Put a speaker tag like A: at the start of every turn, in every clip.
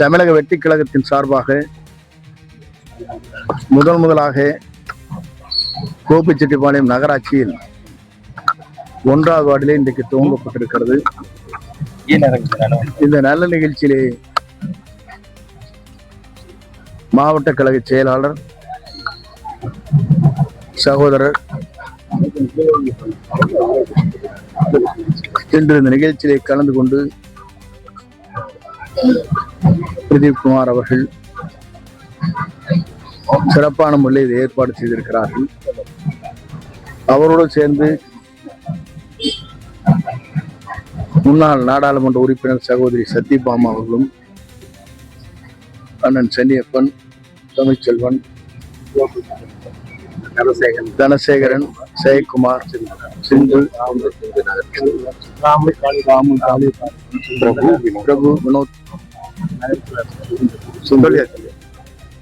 A: தமிழக வெற்றிக் கழகத்தின் சார்பாக முதலாக கோபிச்செட்டிப்பாளையம் நகராட்சியில் 1வது வார்டிலே இன்றைக்கு துவங்கப்பட்டிருக்கிறது. இந்த நல்ல நிகழ்ச்சியிலே மாவட்ட கழக செயலாளர் சகோதரர் இன்று இந்த நிகழ்ச்சியிலே கலந்து கொண்டு பிரதீப் குமார் அவர்கள் சிறப்பான முறையில் ஏற்பாடு செய்திருக்கிறார்கள். அவரோடு சேர்ந்து முன்னாள் நாடாளுமன்ற உறுப்பினர் சகோதரி சத்யபாமா அவர்களும், அண்ணன் சென்னியப்பன், தமிழ்ச்செல்வன், தனசேகரன், ஜெயக்குமார், சிந்து, பிரபு, வினோத்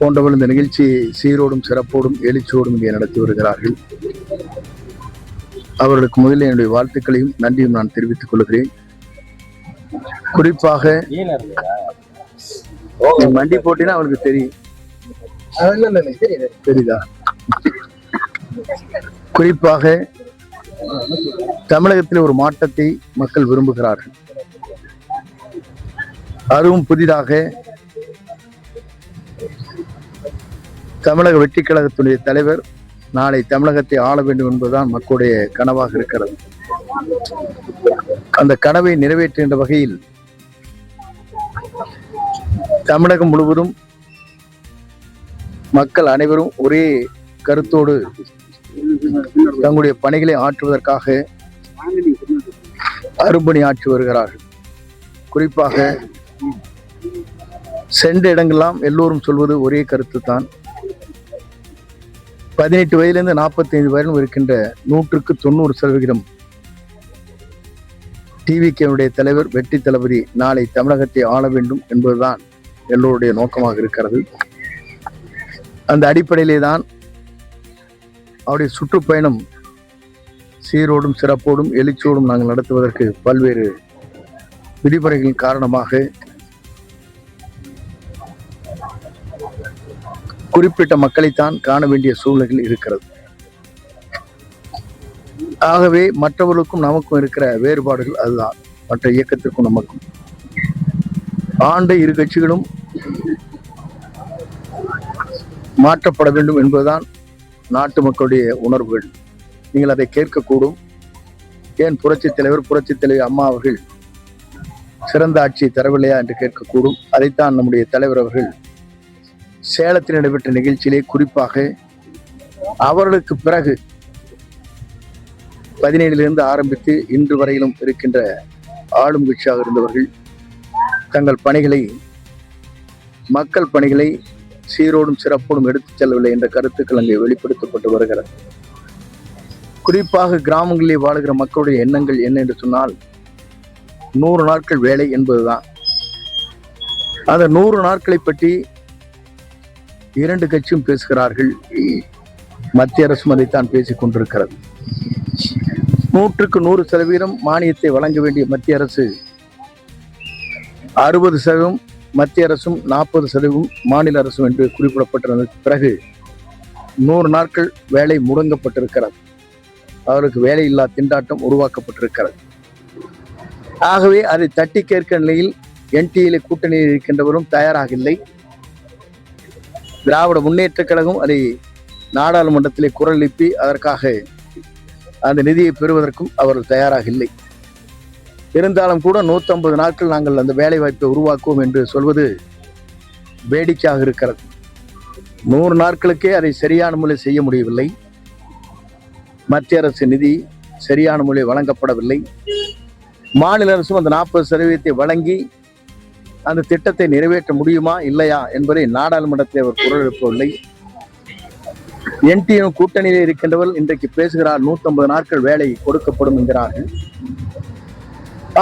A: போன்றவர்கள் இந்த நிகழ்ச்சியை சீரோடும் சிறப்போடும் எழுச்சியோடும் இங்கே நடத்தி வருகிறார்கள். அவர்களுக்கு முதலில் என்னுடைய வாழ்த்துக்களையும் நன்றியும் நான் தெரிவித்துக் கொள்கிறேன். குறிப்பாக மண்டி போட்டினா அவனுக்கு தெரியும், தெரியுதா? குறிப்பாக தமிழகத்தில் ஒரு மாற்றத்தை மக்கள் விரும்புகிறார்கள். அதுவும் புதிதாக தமிழக வெற்றிக் கழகத்துடைய தலைவர் நாளை தமிழகத்தை ஆள வேண்டும் என்பதுதான் மக்களுடைய கனவாக இருக்கிறது. அந்த கனவை நிறைவேற்றுகின்ற வகையில் தமிழகம் முழுவதும் மக்கள் அனைவரும் ஒரே கருத்தோடு தங்களுடைய பணிகளை ஆற்றுவதற்காக அரும்பணி ஆற்றி வருகிறார்கள். குறிப்பாக சென்ற இடங்கள்லாம் எல்லோரும் சொல்வது ஒரே கருத்து தான். 18 வயதிலிருந்து 45 வயதும் இருக்கின்ற 100க்கு 90% டிவிகேவுடைய தலைவர் வெற்றி தளபதி நாளை தமிழகத்தை ஆள வேண்டும் என்பதுதான் எல்லோருடைய நோக்கமாக இருக்கிறது. அந்த அடிப்படையிலே தான் அவருடைய சுற்றுப்பயணம் சீரோடும் சிறப்போடும் எழுச்சியோடும் நாங்கள் நடத்துவதற்கு பல்வேறு விதிமுறைகளின் காரணமாக குறிப்பிட்ட மக்களைத்தான் காண வேண்டிய சூழ்நிலைகள் இருக்கிறது. ஆகவே மற்றவர்களுக்கும் நமக்கும் இருக்கிற வேறுபாடுகள் அதுதான், மற்ற இயக்கத்திற்கும் நமக்கும். ஆண்ட இரு கட்சிகளும் மாற்றப்பட வேண்டும் என்பதுதான் நாட்டு மக்களுடைய உணர்வுகள். நீங்கள் அதை கேட்கக்கூடும். ஏன் புரட்சித் தலைவி அம்மா அவர்கள் சிறந்த ஆட்சி தரவில்லையா என்று கேட்கக்கூடும். அதைத்தான் நம்முடைய தலைவர் அவர்கள் சேலத்தில் நடைபெற்ற நிகழ்ச்சியிலே குறிப்பாக அவர்களுக்கு பிறகு 17 ஆரம்பித்து இன்று வரையிலும் இருக்கின்ற ஆளும் கட்சியாக இருந்தவர்கள் தங்கள் பணிகளை, மக்கள் பணிகளை சீரோடும் சிறப்போடும் எடுத்துச் செல்லவில்லை என்ற கருத்துக்கள் அங்கே வெளிப்படுத்தப்பட்டு வருகிறது. குறிப்பாக கிராமங்களிலே வாழுகிற மக்களுடைய எண்ணங்கள் என்ன என்று சொன்னால் 100 நாட்கள் வேலை என்பதுதான். அந்த 100 நாட்களை பற்றி 2 கட்சியும் பேசுகிறார்கள். மத்திய அரசும் அதைத்தான் பேசிக் கொண்டிருக்கிறது. 100க்கு 100% மானியத்தை வழங்க வேண்டிய மத்திய அரசு 60% மத்திய அரசும் 40% மாநில அரசும் என்று குறிப்பிடப்பட்டிருந்த பிறகு 100 நாட்கள் வேலை முடங்கப்பட்டிருக்கிறது. அவருக்கு வேலையில்லா திண்டாட்டம் உருவாக்கப்பட்டிருக்கிறது. ஆகவே அதை தட்டி கேட்கிற நிலையில் என்டிஏ கூட்டணியில் இருக்கின்றவரும் தயாராக இல்லை. திராவிட முன்னேற்ற கழகம் அதை நாடாளுமன்றத்திலே குரல் எழுப்பி அதற்காக அந்த நிதியை பெறுவதற்கும் அவர்கள் தயாராக இல்லை. இருந்தாலும் கூட 150 நாட்கள் நாங்கள் அந்த வேலை வாய்ப்பை உருவாக்குவோம் என்று சொல்வது வேடிக்கையாக இருக்கிறது. 100 நாட்களுக்கே அதை சரியான முறையில் செய்ய முடியவில்லை. மத்திய அரசு நிதி சரியான முறையில் வழங்கப்படவில்லை. மாநில அரசும் அந்த 40% வழங்கி அந்த திட்டத்தை நிறைவேற்ற முடியுமா இல்லையா என்பதை நாடாளுமன்றத்தில் அவர் குரல் எழுப்பவில்லை. என்டிஏ கூட்டணியிலே இருக்கின்றவர்கள் இன்றைக்கு பேசுகிறார் 150 நாட்கள் வேலை கொடுக்கப்படும் என்கிறார்கள்.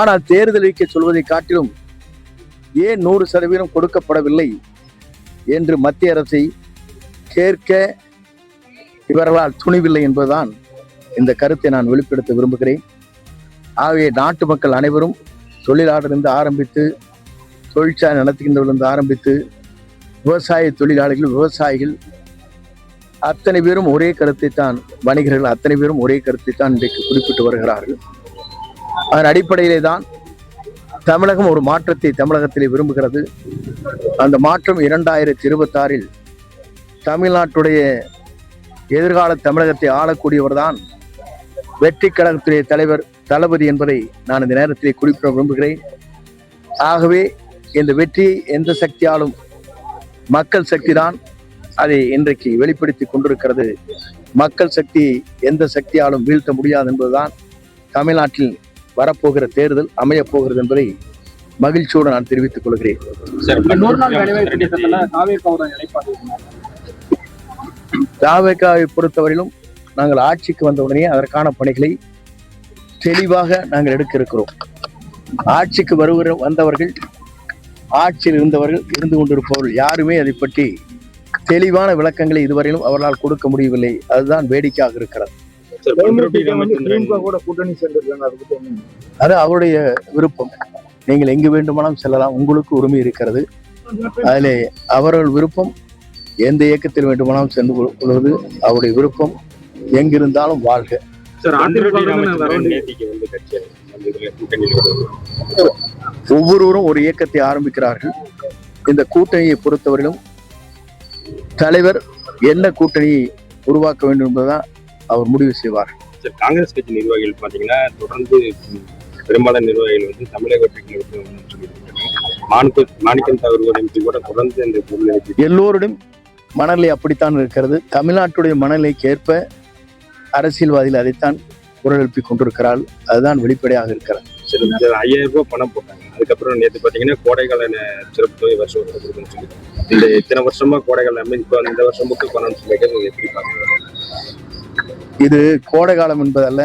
A: ஆனால் தேர்தல் அறிக்கை சொல்வதை காட்டிலும் ஏன் 100% கொடுக்கப்படவில்லை என்று மத்திய அரசை கேட்க இவர்களால் துணிவில்லை என்பதுதான் இந்த கருத்தை நான் வெளிப்படுத்த விரும்புகிறேன். ஆகவே நாட்டு மக்கள் அனைவரும் தொழிலாளரிலிருந்து ஆரம்பித்து தொழிற்சாலை நடத்துகின்றவர்கள் ஆரம்பித்து விவசாய தொழிலாளர்கள், விவசாயிகள் அத்தனை பேரும் ஒரே கருத்தை தான், வணிகர்கள் அத்தனை பேரும் ஒரே கருத்தை தான் இன்றைக்கு குறிப்பிட்டு வருகிறார்கள். அதன் அடிப்படையிலே தான் தமிழகம் ஒரு மாற்றத்தை தமிழகத்திலே விரும்புகிறது. அந்த மாற்றம் 2026 தமிழ்நாட்டுடைய எதிர்கால தமிழகத்தை ஆளக்கூடியவர் தான் வெற்றி கழகத்துடைய தலைவர் தளபதி என்பதை நான் இந்த நேரத்திலே குறிப்பிட விரும்புகிறேன். ஆகவே இந்த வெற்றியை எந்த சக்தியாலும், மக்கள் சக்தி தான் அதை இன்றைக்கு வெளிப்படுத்தி கொண்டிருக்கிறது. மக்கள் சக்தி எந்த சக்தியாலும் வீழ்த்த முடியாது என்பதுதான் தமிழ்நாட்டில் வரப்போகிற தேர்தல் அமையப் போகிறது என்பதை மகிழ்ச்சியோடு நான் தெரிவித்துக் கொள்கிறேன். தாவேகாவை பொறுத்தவரையிலும் நாங்கள் ஆட்சிக்கு வந்தவுடனே அதற்கான பணிகளை தெளிவாக நாங்கள் எடுக்க இருக்கிறோம். ஆட்சிக்கு வந்தவர்கள், ஆட்சியில் இருந்தவர்கள், இருந்து கொண்டிருப்பவர்கள் யாருமே அதை பற்றி தெளிவான விளக்கங்களை இதுவரையிலும் அவர்களால் கொடுக்க முடியவில்லை. அதுதான் வேடிக்கையாக இருக்கிறது. அது அவருடைய விருப்பம். நீங்கள் எங்கு வேண்டுமானாலும் செல்லலாம், உங்களுக்கு உரிமை இருக்கிறது. அதிலே அவர்கள் விருப்பம். எந்த இயக்கத்தில் வேண்டுமானாலும் சென்று கொள்வது அவருடைய விருப்பம். எங்கிருந்தாலும் வாழ்க. ஒவ்வொருவரும் ஒரு இயக்கத்தை ஆரம்பிக்கிறார்கள். இந்த கூட்டணியை பொறுத்தவரையிலும் தலைவர் என்ன கூட்டணியை உருவாக்க வேண்டும் என்பதுதான் அவர் முடிவு செய்வார்.
B: காங்கிரஸ் கட்சி நிர்வாகிகள் பாத்தீங்கன்னா தொடர்ந்து பெரும்பாலான நிர்வாகிகள் வந்து தமிழக வெற்றி மாணிக்கம் தவறுவதை கூட தொடர்ந்து இந்த
A: எல்லோருடைய மனநிலை அப்படித்தான் இருக்கிறது. தமிழ்நாட்டுடைய மனநிலைக்கு ஏற்ப அரசியல்வாதிகள் அதைத்தான் குரல் எழுப்பி கொண்டிருக்கிறார்கள். அதுதான் வெளிப்படையாக இருக்கிறது.
B: 5000 ரூபாய் பணம் போட்டாங்க. அதுக்கப்புறம் நேற்று பாத்தீங்கன்னா கோடைகால சிறப்பு தொகை வருஷம் கொடுக்கணும்னு சொல்லி இந்த இத்தனை வருஷமா கோடைகால இப்போ இந்த வருஷம் மட்டும் பணம் சொல்லி எப்படி பாக்குறாங்க?
A: இது கோடை காலம் என்பதல்ல,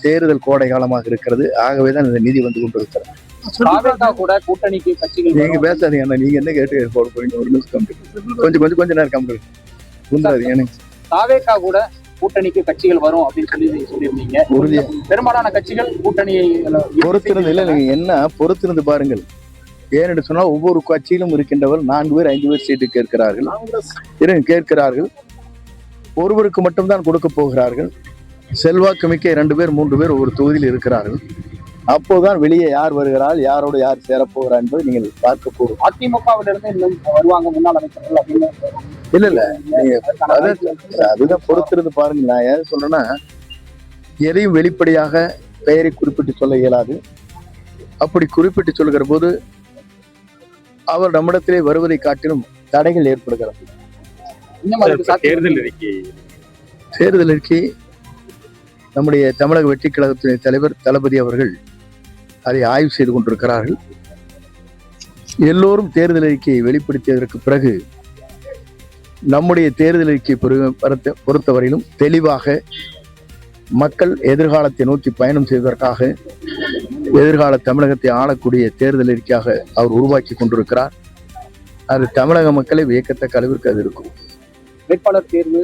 A: தேர்தல் கோடை காலமாக இருக்கிறது. ஆகவேதான் இந்த நிதி வந்து கொண்டிருக்கிறது.
C: கூட்டணிக்கு கட்சிகள்
A: நீங்க பேசாதீங்க. நீங்க என்ன கேட்டு ஒரு நிமிஷம் கொஞ்சம் நேரம் கம்ப்ளீட்.
C: தாவேகா கூட கூட்டணிக்கு கட்சிகள் வரும் அப்படின்னு சொல்லியிருந்தீங்க.
A: உறுதியா
C: பெரும்பாலான கட்சிகள் கூட்டணியை
A: பொறுத்திருந்து இல்லை, நீங்க என்ன பொறுத்திருந்து பாருங்கள். ஏனென்று சொன்னால் ஒவ்வொரு கட்சியிலும் இருக்கின்றவர் 4 பேர் 5 பேர் சீட்டு கேட்கிறார்கள். ஒருவருக்கு மட்டும்தான் கொடுக்க போகிறார்கள். செல்வாக்கு மிக்க 2 பேர் 3 பேர் ஒவ்வொரு தொகுதியில் இருக்கிறார்கள். அப்போதுதான் வெளியே யார் வருகிறாள், யாரோடு யார் சேரப்போகிறார் என்பதை நீங்கள் பார்க்க போகும்.
C: அதிமுகவிலிருந்து இன்னும் வருவாங்க முன்னாள் அமைச்சர்கள் அப்படின்னு
A: இல்ல நீங்க அதுதான் பொறுத்திருந்து பாருங்க. நான் ஏன் சொல்றேன்னா, எதையும் வெளிப்படையாக பெயரை குறிப்பிட்டு சொல்ல இயலாது. அப்படி குறிப்பிட்டு சொல்கிற போது அவர் நம்மிடத்திலே வருவதை காட்டிலும் தடைகள் ஏற்படுகிறது. தேர்தல் அறிக்கை நம்முடைய தமிழக வெற்றி கழகத்தின் தலைவர் தளபதி அவர்கள் அதை ஆய்வு செய்து கொண்டிருக்கிறார்கள். எல்லோரும் தேர்தல் அறிக்கையை வெளிப்படுத்தியதற்கு பிறகு நம்முடைய தேர்தல் அறிக்கையை பொறுத்தவரையிலும் தெளிவாக மக்கள் எதிர்காலத்தை நோக்கி பயணம் செய்வதற்காக எதிர்கால தமிழகத்தை ஆளக்கூடிய தேர்தல் அறிக்கையாக அவர் உருவாக்கி கொண்டிருக்கிறார். அது தமிழக மக்களை வியக்கத்தக்க அளவிற்கு அது இருக்கும்.
C: வேட்பாளர் தேர்வு